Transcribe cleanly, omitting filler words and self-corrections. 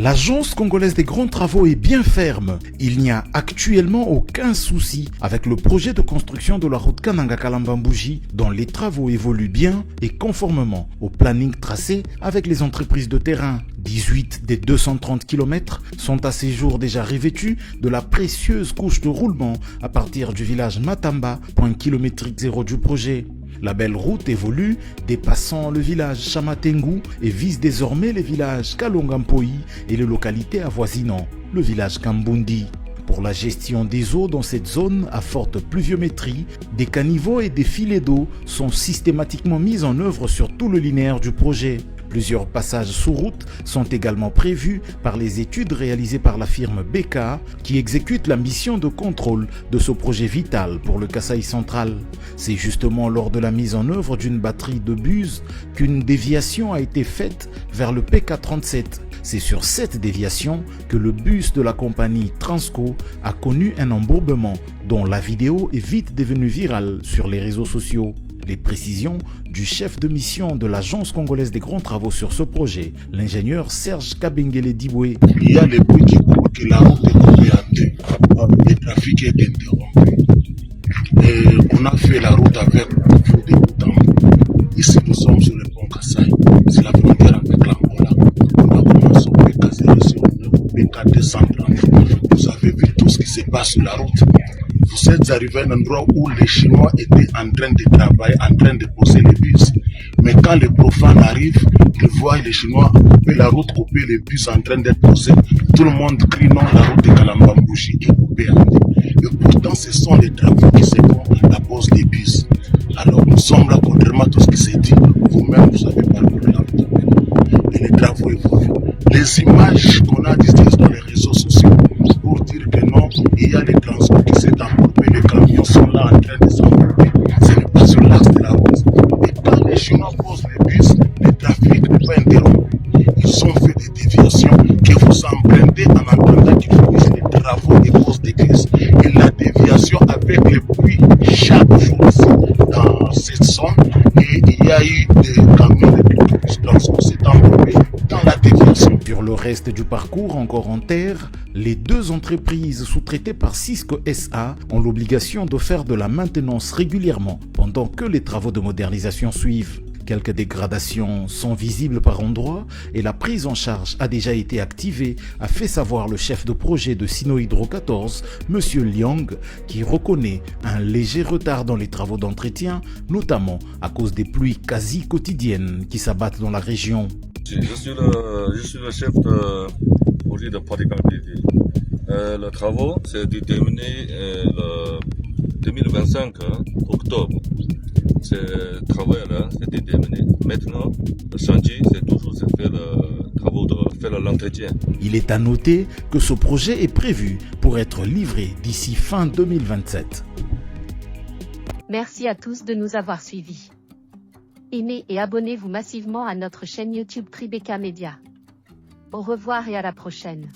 L'agence congolaise des grands travaux est bien ferme. Il n'y a actuellement aucun souci avec le projet de construction de la route Kananga-Kalamba-Mbouji dont les travaux évoluent bien et conformément au planning tracé avec les entreprises de terrain. 18 des 230 km sont à ces jours déjà revêtus de la précieuse couche de roulement à partir du village Matamba, point kilométrique zéro du projet. La belle route évolue, dépassant le village Chamatengu et vise désormais les villages Kalongampoi et les localités avoisinant le village Kambundi. Pour la gestion des eaux dans cette zone à forte pluviométrie, des caniveaux et des filets d'eau sont systématiquement mis en œuvre sur tout le linéaire du projet. Plusieurs passages sous route sont également prévus par les études réalisées par la firme BK qui exécute la mission de contrôle de ce projet vital pour le Kasaï central. C'est justement lors de la mise en œuvre d'une batterie de bus qu'une déviation a été faite vers le PK37. C'est sur cette déviation que le bus de la compagnie Transco a connu un embourbement dont la vidéo est vite devenue virale sur les réseaux sociaux. Les précisions du chef de mission de l'Agence congolaise des grands travaux sur ce projet, l'ingénieur Serge Kabengele Diboué. Il y a les bruits qui courent que la route est coupée en deux. Le trafic est interrompu. Et on a fait la route avec beaucoup de bout. Ici, nous sommes sur le pont Kasaï. C'est la frontière avec l'Angola. On a commencé au PK0 au PK230. Vous avez vu tout ce qui se passe sur la route. Vous êtes arrivé à un endroit où les Chinois étaient en train de travailler, en train de poser les bus. Mais quand les profanes arrivent, ils voient les Chinois couper la route, couper les bus en train d'être posés. Tout le monde crie non, la route de Kalamba-Mbouji est coupée en deux. Et pourtant, ce sont les travaux qui se font à pose des bus. Alors nous sommes là, contrairement à tout ce qui s'est dit. Vous-même, vous avez parcouru la route. Et les travaux évoluent. Les images qu'on a diffusées dans les réseaux sociaux pour dire que non, il y a les transports qui s'est embourbé, les camions sont là en train de s'embourber. Ce n'est pas sur l'axe de la route. Et quand les Chinois posent les bus, le trafic n'est pas interrompu. Ils ont fait des déviations que vous empruntez en entendant qu'ils finissent les travaux et posent des crises. Et la déviation avec le bruit chaque jour ici dans cette zone. Et il y a eu des camions de transport qui s'est embourbé dans la déviation. Sur le reste du parcours encore en terre, les deux entreprises sous-traitées par Cisco SA ont l'obligation de faire de la maintenance régulièrement pendant que les travaux de modernisation suivent. Quelques dégradations sont visibles par endroits et la prise en charge a déjà été activée, a fait savoir le chef de projet de Sinohydro 14, M. Liang, qui reconnaît un léger retard dans les travaux d'entretien, notamment à cause des pluies quasi quotidiennes qui s'abattent dans la région. Je suis le chef de projet de praticabilité. Le travaux, c'est déterminé le 2025 octobre. Ce travail-là, c'est déterminé. Maintenant, le chantier, c'est toujours faire le travaux de faire l'entretien. Il est à noter que ce projet est prévu pour être livré d'ici fin 2027. Merci à tous de nous avoir suivis. Aimez et abonnez-vous massivement à notre chaîne YouTube Tribeca Media. Au revoir et à la prochaine.